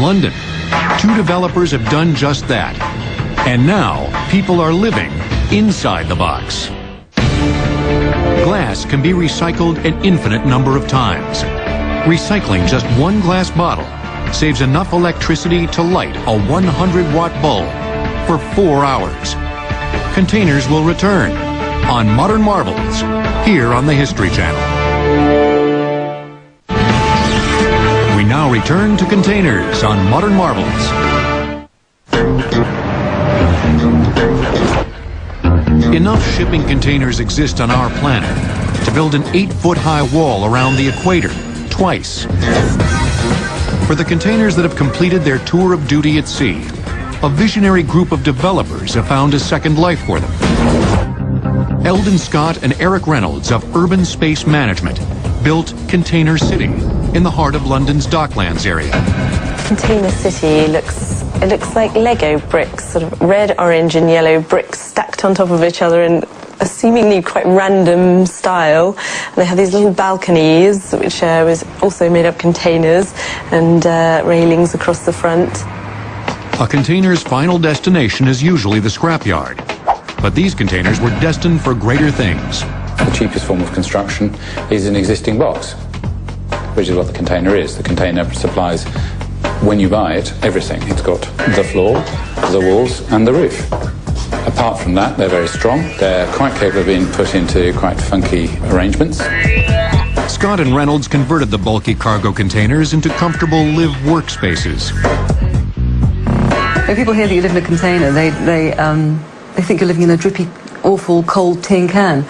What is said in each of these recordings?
London. Two developers have done just that. And now, people are living inside the box. Glass can be recycled an infinite number of times. Recycling just one glass bottle saves enough electricity to light a 100-watt bulb for 4 hours. Containers will return on Modern Marvels, here on the History Channel. We now return to containers on Modern Marvels. Enough shipping containers exist on our planet to build an 8-foot-high wall around the equator twice. For the containers that have completed their tour of duty at sea, a visionary group of developers have found a second life for them. Eldon Scott and Eric Reynolds of Urban Space Management built Container City in the heart of London's Docklands area. Container City looks like Lego bricks, sort of red, orange and yellow bricks stacked on top of each other in a seemingly quite random style. And they have these little balconies, which was also made up containers, and railings across the front. A container's final destination is usually the scrapyard, but these containers were destined for greater things. The cheapest form of construction is an existing box, which is what the container is. The container supplies, when you buy it, everything. It's got the floor, the walls and the roof. Apart from that, they're very strong. They're quite capable of being put into quite funky arrangements. Scott and Reynolds converted the bulky cargo containers into comfortable live-work spaces. When people hear that you live in a container, they think you're living in a drippy, awful, cold tin can.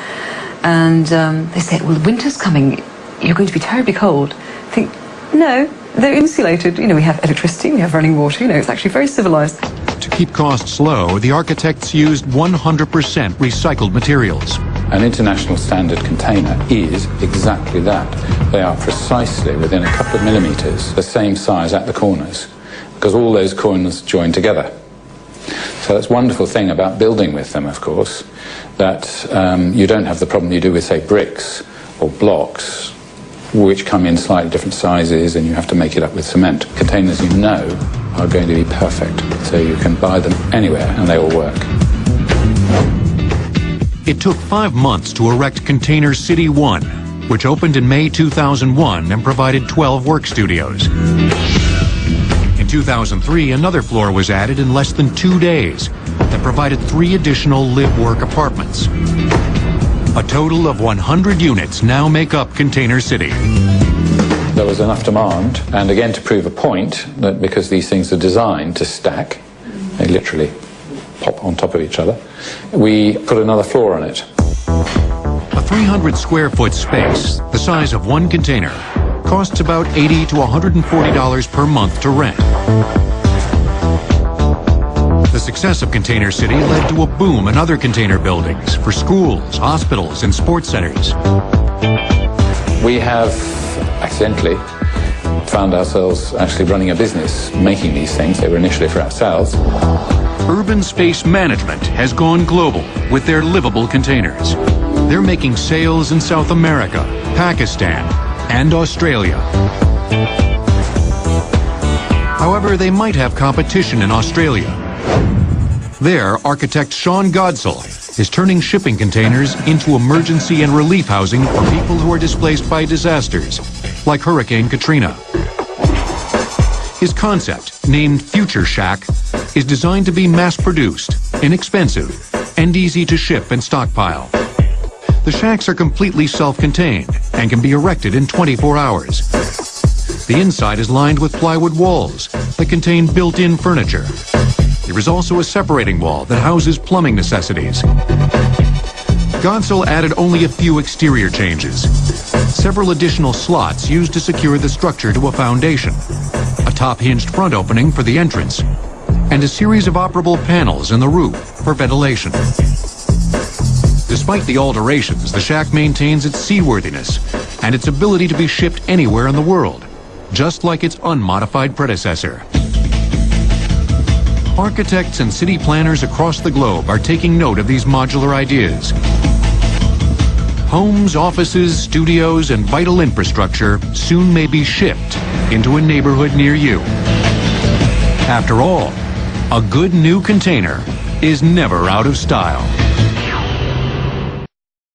And they say, well, winter's coming, you're going to be terribly cold. I think, no, they're insulated. You know, we have electricity, we have running water, you know, it's actually very civilized. To keep costs low, the architects used 100% recycled materials. An international standard container is exactly that. They are precisely within a couple of millimetres the same size at the corners, because all those corners join together. So that's a wonderful thing about building with them, of course, that you don't have the problem you do with, say, bricks or blocks, which come in slightly different sizes and you have to make it up with cement. Containers, you know, are going to be perfect, so you can buy them anywhere and they all work. It took 5 months to erect Container City 1, which opened in May 2001 and provided 12 work studios. In 2003, another floor was added in less than 2 days that provided 3 additional live-work apartments. A total of 100 units now make up Container City. There was enough demand, and again to prove a point, that because these things are designed to stack, they literally pop on top of each other, we put another floor on it. A 300-square-foot space, the size of one container, costs about $80 to $140 per month to rent. The success of Container City led to a boom in other container buildings for schools, hospitals, and sports centers. We have accidentally found ourselves actually running a business making these things. They were initially for ourselves. Urban Space Management has gone global with their livable containers. They're making sales in South America, Pakistan, and Australia. However, they might have competition in Australia. There, architect Sean Godsall is turning shipping containers into emergency and relief housing for people who are displaced by disasters, like Hurricane Katrina. His concept, named Future Shack, is designed to be mass-produced, inexpensive, and easy to ship and stockpile. The shacks are completely self-contained and can be erected in 24 hours. The inside is lined with plywood walls that contain built-in furniture. There is also a separating wall that houses plumbing necessities. Godsall added only a few exterior changes. Several additional slots used to secure the structure to a foundation, a top-hinged front opening for the entrance, and a series of operable panels in the roof for ventilation. Despite the alterations, the shack maintains its seaworthiness and its ability to be shipped anywhere in the world, just like its unmodified predecessor. Architects and city planners across the globe are taking note of these modular ideas. Homes, offices, studios, and vital infrastructure soon may be shipped into a neighborhood near you. After all, a good new container is never out of style.